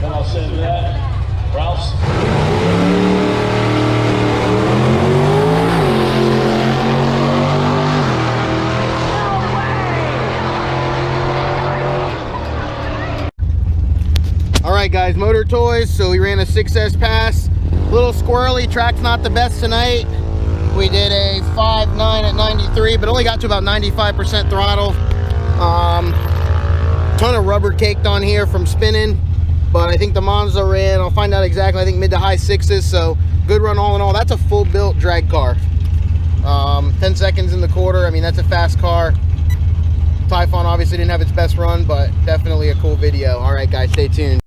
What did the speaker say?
Then I'll send that. Rouse. Alright guys, motor toys. So we ran a 6S pass. A little squirrely, track's not the best tonight. We did a 5.9 at 93, but only got to about 95% throttle. Ton of rubber caked on here from spinning, but I think the Monza ran, I'll find out exactly, I think mid to high 6s, so good run all in all. That's a full built drag car. 10 seconds in the quarter, I mean that's a fast car. Typhon obviously didn't have its best run, but definitely a cool video. Alright guys, stay tuned.